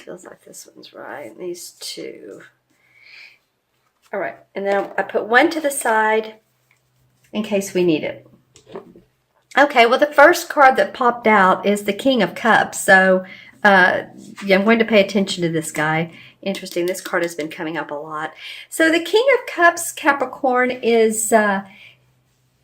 Feels like this one's right. These two. All right. And then I put one to the side in case we need it. Okay, well, the first card that popped out is the King of Cups. So, yeah, I'm going to pay attention to this guy. Interesting. This card has been coming up a lot. So, the King of Cups, Capricorn, is a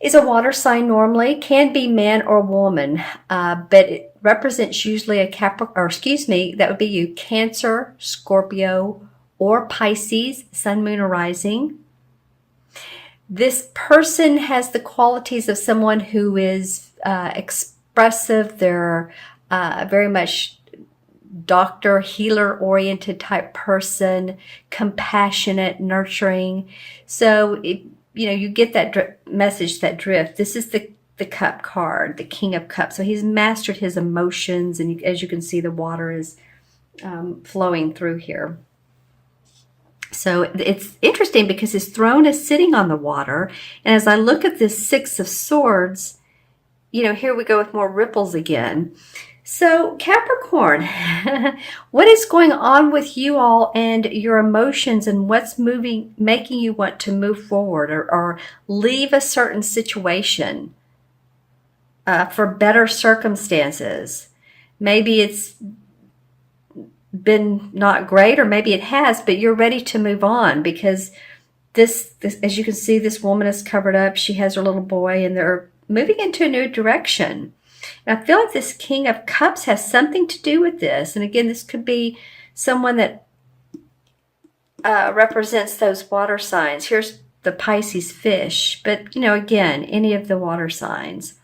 water sign normally. Can be man or woman, but it represents usually a Capricorn, or excuse me, that would be you, Cancer, Scorpio, or Pisces, Sun, Moon, or Rising. This person has the qualities of someone who is expressive. They're very much doctor, healer-oriented type person, compassionate, nurturing. So, you get that message, that drift. This is the Cup card, the King of Cups. So he's mastered his emotions, and as you can see, the water is flowing through here. So it's interesting because his throne is sitting on the water. And as I look at this Six of Swords, here we go with more ripples again. So Capricorn, what is going on with you all and your emotions, and what's making you want to move forward or leave a certain situation for better circumstances? Maybe it's been not great, or maybe it has, but you're ready to move on because this, as you can see, this woman is covered up. She has her little boy, and they're moving into a new direction. And I feel like this King of Cups has something to do with this. And again, this could be someone that represents those water signs. Here's the Pisces fish, but again, any of the water signs.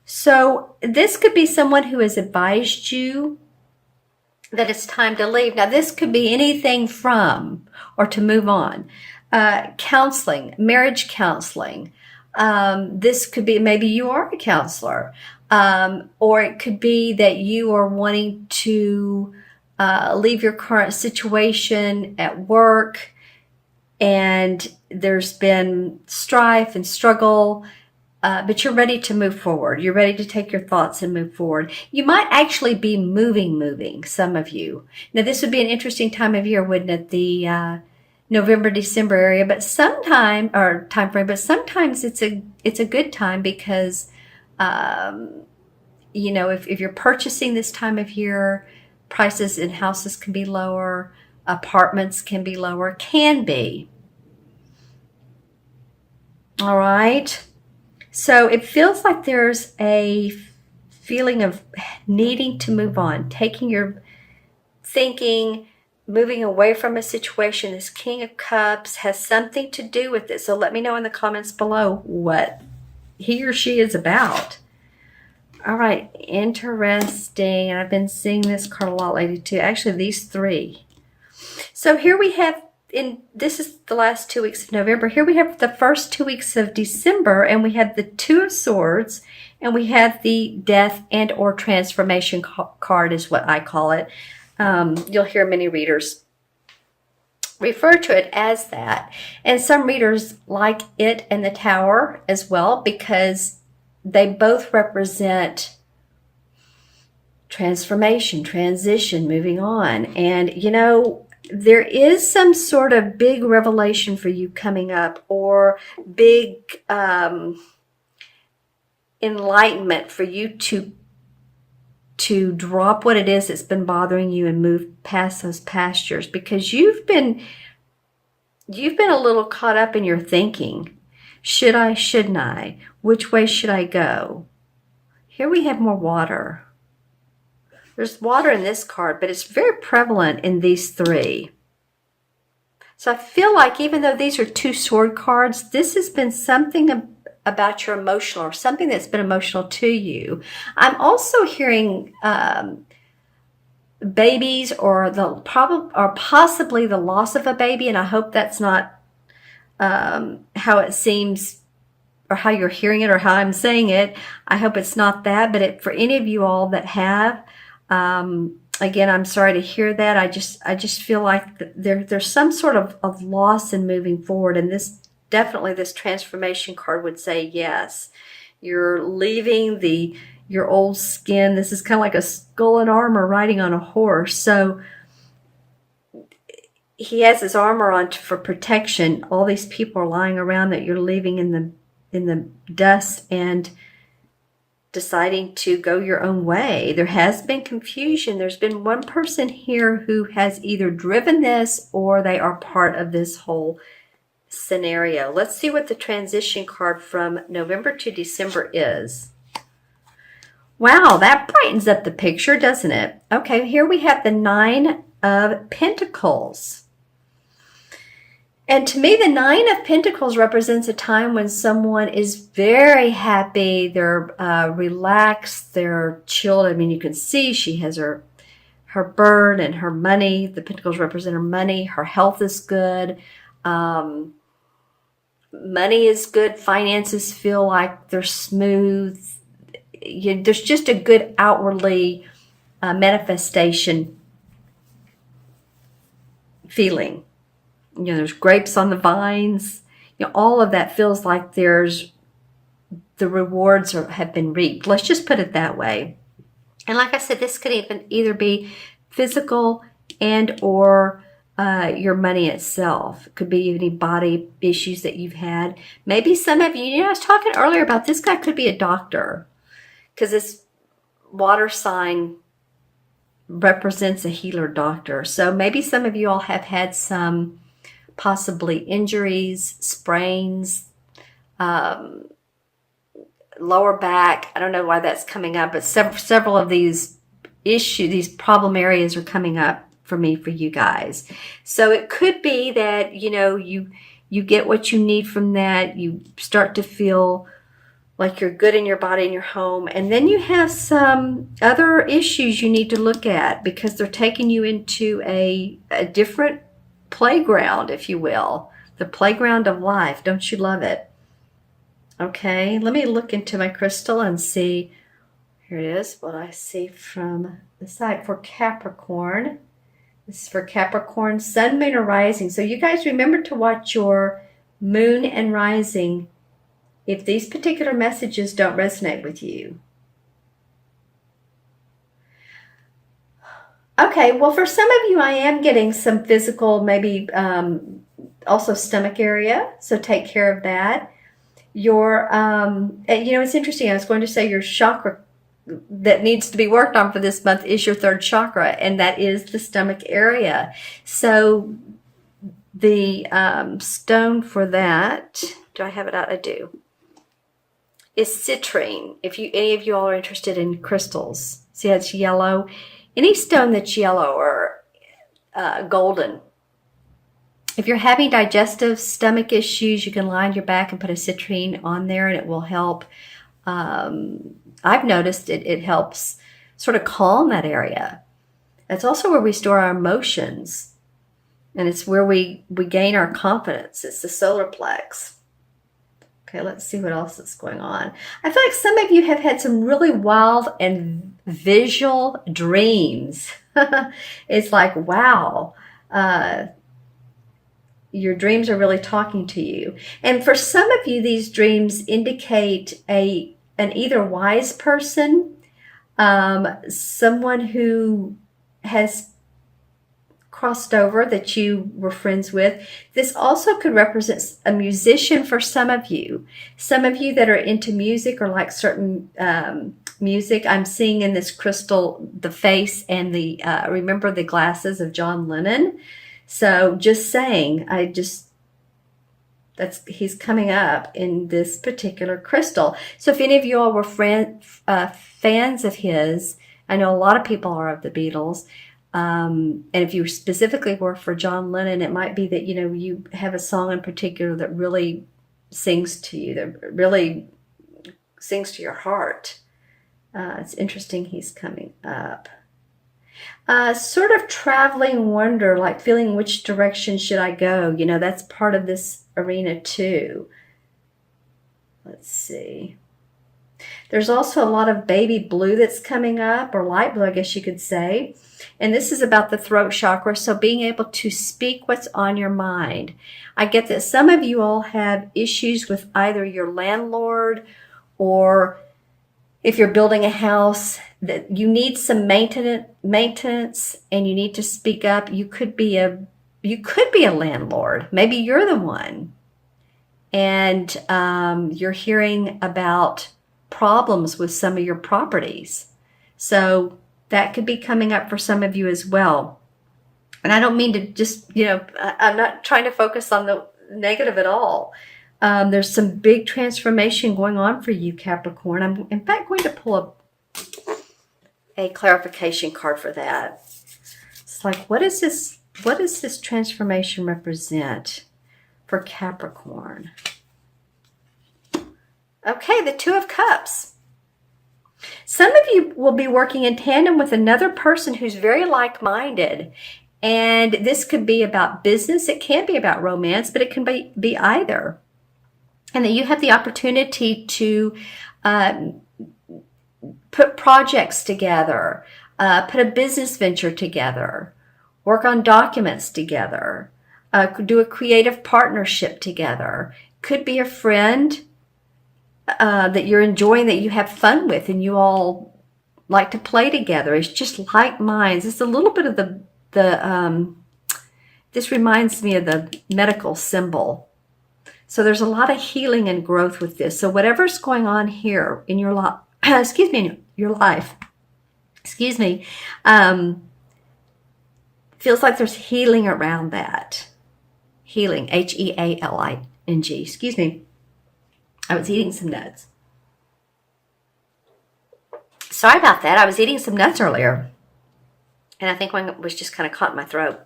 So this could be someone who has advised you that it's time to leave. Now, this could be anything from or to move on. Counseling, marriage counseling. This could be, maybe you are a counselor. Or it could be that you are wanting to leave your current situation at work, and there's been strife and struggle. But you're ready to move forward. You're ready to take your thoughts and move forward. You might actually be moving, some of you. Now, this would be an interesting time of year, wouldn't it? The November, December area, but sometimes it's a good time because, if you're purchasing this time of year, prices in houses can be lower, apartments can be lower, can be. All right. So it feels like there's a feeling of needing to move on, taking your thinking, moving away from a situation. This King of Cups has something to do with it. So let me know in the comments below what he or she is about. All right, interesting. And I've been seeing this card a lot lately too. Actually, these three. So here we have, this is the last 2 weeks of November. Here we have the first 2 weeks of December, and we have the Two of Swords, and we have the Death and or Transformation card is what I call it. You'll hear many readers refer to it as that. And some readers like it and the Tower as well because they both represent transformation, transition, moving on. And, there is some sort of big revelation for you coming up, or big enlightenment for you to drop what it is that's been bothering you and move past those pastures, because you've been a little caught up in your thinking. Should I, shouldn't I? Which way should I go? Here we have more water. There's water in this card, but it's very prevalent in these three. So I feel like even though these are two sword cards, this has been something about your emotional, or something that's been emotional to you. I'm also hearing babies, or possibly the loss of a baby, and I hope that's not how it seems, or how you're hearing it, or how I'm saying it. I hope it's not that, but for any of you all that have, again, I'm sorry to hear that. I just feel like there's some sort of loss in moving forward, and this transformation card would say yes. You're leaving the your old skin. This is kind of like a skull and armor riding on a horse. So he has his armor on for protection. All these people are lying around that you're leaving in the dust and deciding to go your own way. There has been confusion. There's been one person here who has either driven this or they are part of this whole scenario. Let's see what the transition card from November to December is. Wow, that brightens up the picture, doesn't it? Okay, here we have the 9 of Pentacles. And to me, the 9 of Pentacles represents a time when someone is very happy, they're relaxed, they're chilled. I mean, you can see she has her bird and her money. The Pentacles represent her money. Her health is good. Money is good. Finances feel like they're smooth. There's just a good outwardly manifestation feeling. There's grapes on the vines. All of that feels like the rewards have been reaped. Let's just put it that way. And like I said, this could either be physical and or your money itself. It could be any body issues that you've had. Maybe some of you, I was talking earlier about this guy could be a doctor because this water sign represents a healer doctor. So maybe some of you all have had some possibly injuries, sprains, lower back. I don't know why that's coming up, but several of these issues, these problem areas are coming up for you guys. So it could be that, you get what you need from that. You start to feel like you're good in your body and your home. And then you have some other issues you need to look at because they're taking you into a different playground, if you will. The playground of life. Don't you love it? Okay, let me look into my crystal and see. Here it is, what I see from the side for Capricorn. This is for Capricorn, Sun, Moon, or Rising. So you guys remember to watch your Moon and Rising if these particular messages don't resonate with you. Okay, well, for some of you, I am getting some physical, maybe also stomach area. So take care of that. Your, it's interesting. I was going to say your chakra that needs to be worked on for this month is your 3rd chakra, and that is the stomach area. So the stone for that, do I have it out? I do. Is citrine. If any of you all are interested in crystals, see how it's yellow. Any stone that's yellow or golden. If you're having digestive stomach issues, you can lie on your back and put a citrine on there and it will help. I've noticed it helps sort of calm that area. That's also where we store our emotions. And it's where we gain our confidence. It's the solar plex. Okay, let's see what else is going on. I feel like some of you have had some really wild and visual dreams. It's like, wow, your dreams are really talking to you. And for some of you, these dreams indicate an either wise person, someone who has crossed over that you were friends with. This also could represent a musician for some of you. Some of you that are into music or like certain music. I'm seeing in this crystal the face and the remember the glasses of John Lennon. So just saying, he's coming up in this particular crystal. So if any of you all were fans of his, I know a lot of people are of the Beatles. And if you specifically were for John Lennon, it might be that, you have a song in particular that really sings to you, that really sings to your heart. It's interesting he's coming up. Sort of traveling wonder, like feeling which direction should I go? That's part of this arena too. Let's see. There's also a lot of baby blue that's coming up, or light blue, I guess you could say. And this is about the throat chakra, so being able to speak what's on your mind. I get that some of you all have issues with either your landlord or if you're building a house, that you need some maintenance and you need to speak up. You could be a landlord. Maybe you're the one, and you're hearing about problems with some of your properties. So that could be coming up for some of you as well. And I don't mean to just, I'm not trying to focus on the negative at all. There's some big transformation going on for you, Capricorn. I'm, in fact, going to pull a clarification card for that. It's like, what is this? What does this transformation represent for Capricorn? Okay, the Two of Cups. Some of you will be working in tandem with another person who's very like-minded. And this could be about business. It can be about romance, but it can be either. And that you have the opportunity to put projects together, put a business venture together, work on documents together, do a creative partnership together. Could be a friend that you're enjoying, that you have fun with, and you all like to play together. It's just like minds. It's a little bit of this reminds me of the medical symbol. So there's a lot of healing and growth with this. So whatever's going on here in your life, feels like there's healing around that. Healing, Healing, excuse me. I was eating some nuts. Sorry about that. I was eating some nuts earlier. And I think one was just kind of caught in my throat.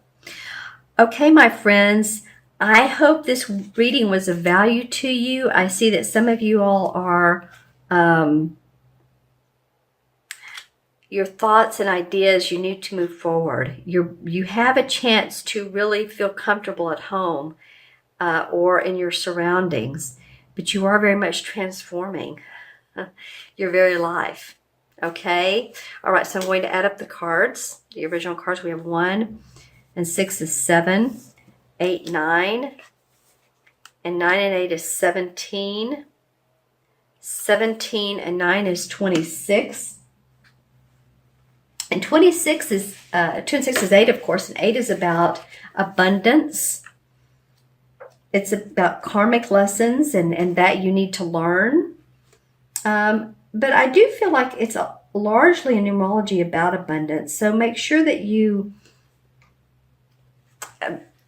Okay, my friends. I hope this reading was of value to you. I see that some of you all are, your thoughts and ideas, you need to move forward. You have a chance to really feel comfortable at home or in your surroundings. But you are very much transforming your very life. Okay? All right, so I'm going to add up the cards, the original cards. We have 1 and 6 is 7, 8, 9, and 9 and 8 is 17. 17 and 9 is 26. And 26 is, 2 and 6 is 8, of course, and 8 is about abundance. It's about karmic lessons and that you need to learn. But I do feel like it's largely a numerology about abundance. So make sure that you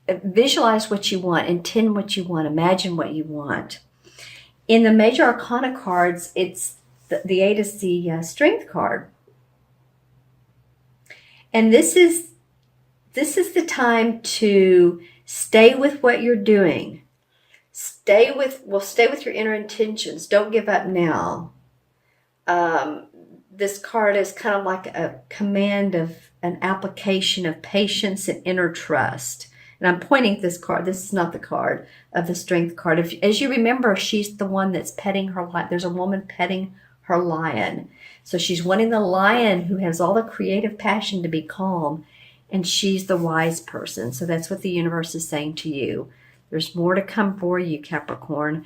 visualize what you want, intend what you want, imagine what you want. In the major arcana cards, it's the 8 is the strength card. And this is the time to stay with what you're doing. Stay with your inner intentions. Don't give up now. This card is kind of like a command of an application of patience and inner trust. And I'm pointing at this card. This is not the card of the strength card. As you remember, she's the one that's petting her lion. There's a woman petting her lion. So she's wanting the lion who has all the creative passion to be calm. And she's the wise person. So that's what the universe is saying to you. There's more to come for you, Capricorn.